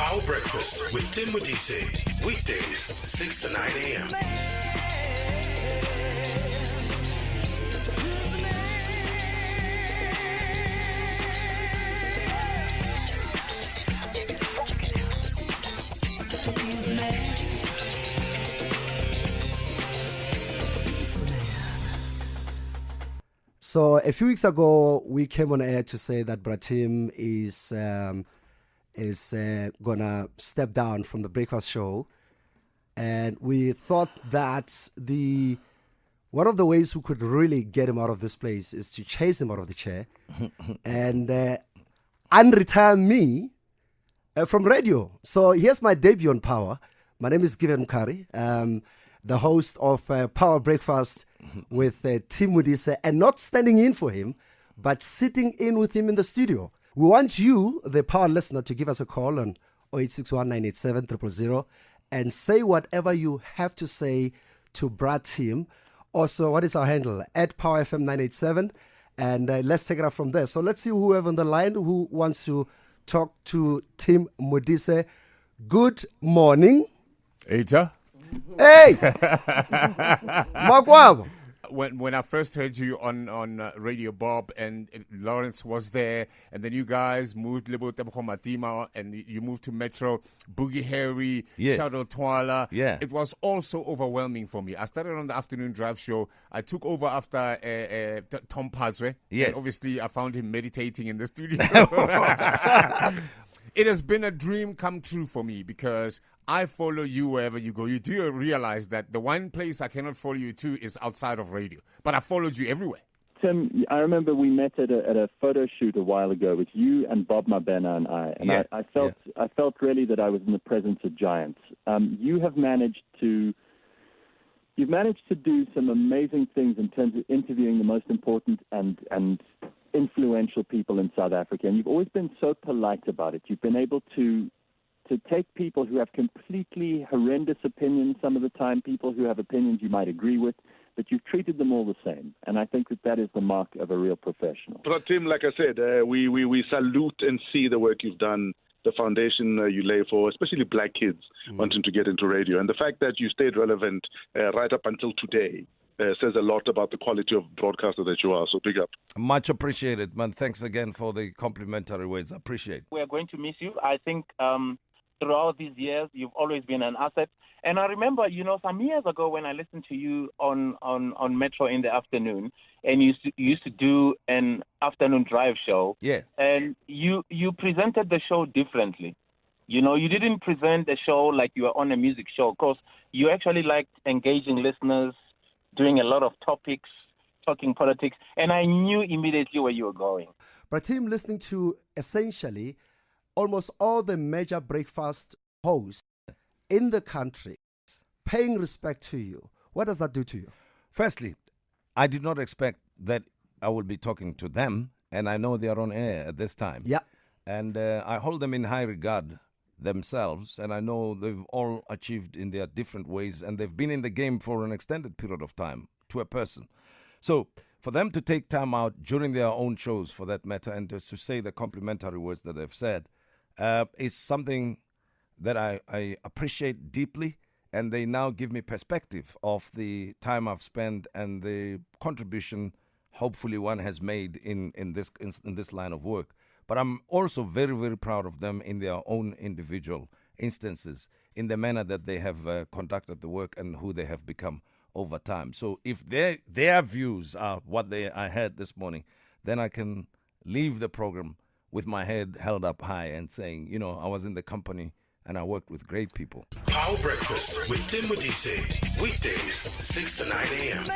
Power Breakfast with Tim Modise. Weekdays, 6 to 9 a.m. So a few weeks ago, we came on air to say that Bratim is gonna step down from the breakfast show, and we thought that one of the ways we could really get him out of this place is to chase him out of the chair and unretire me from radio. So here's my debut on Power. My name is Given Mkari, the host of Power Breakfast with Tim Modise, and not standing in for him, but sitting in with him in the studio. We want you, the Power listener, to give us a call on 0861-987-000 and say whatever you have to say to Brad Tim. Also, what is our handle? At Power FM 987. And let's take it up from there. So let's see whoever on the line who wants to talk to Tim Modise. Good morning. Eta? Hey! Makwabo. When I first heard you on Radio Bob and Lawrence was there, and then you guys moved Lebo Teboko Matima and you moved to Metro, Boogie Harry, Yes. Shadow Twala. Yeah. It was all so overwhelming for me. I started on the afternoon drive show. I took over after Tom Pazwe. Yes. And obviously, I found him meditating in the studio. It has been a dream come true for me because I follow you wherever you go. You do realize that the one place I cannot follow you to is outside of radio, but I followed you everywhere. Tim, I remember we met at a photo shoot a while ago with you and Bob Mabena and I, and Yeah. I felt really that I was in the presence of giants. You've managed to do some amazing things in terms of interviewing the most important and influential people in South Africa, and you've always been so polite about it. You've been able to take people who have completely horrendous opinions some of the time, people who have opinions you might agree with, but you've treated them all the same. And I think that is the mark of a real professional. But Tim, like I said, we salute and see the work you've done, the foundation you lay for, especially black kids wanting to get into radio. And the fact that you stayed relevant right up until today says a lot about the quality of broadcaster that you are. So big up. Much appreciated, man. Thanks again for the complimentary words. I appreciate. We are going to miss you. I think throughout these years, you've always been an asset. And I remember, some years ago when I listened to you on Metro in the afternoon, and you used to do an afternoon drive show. Yeah. And you presented the show differently. You didn't present the show like you were on a music show, because you actually liked engaging listeners, doing a lot of topics, talking politics, and I knew immediately where you were going. But Tim, listening to essentially almost all the major breakfast hosts in the country paying respect to you, what does that do to you? Firstly, I did not expect that I will be talking to them, and I know they are on air at this time. Yeah. And I hold them in high regard themselves, and I know they've all achieved in their different ways, and they've been in the game for an extended period of time to a person. So for them to take time out during their own shows, for that matter, and to say the complimentary words that they've said is something that I appreciate deeply, and they now give me perspective of the time I've spent and the contribution hopefully one has made in this line of work. But I'm also very, very proud of them in their own individual instances, in the manner that they have conducted the work and who they have become over time. So if their views are what I had this morning, then I can leave the program with my head held up high and saying, I was in the company and I worked with great people. Power Breakfast with Tim Modise. Weekdays, 6 to 9 a.m.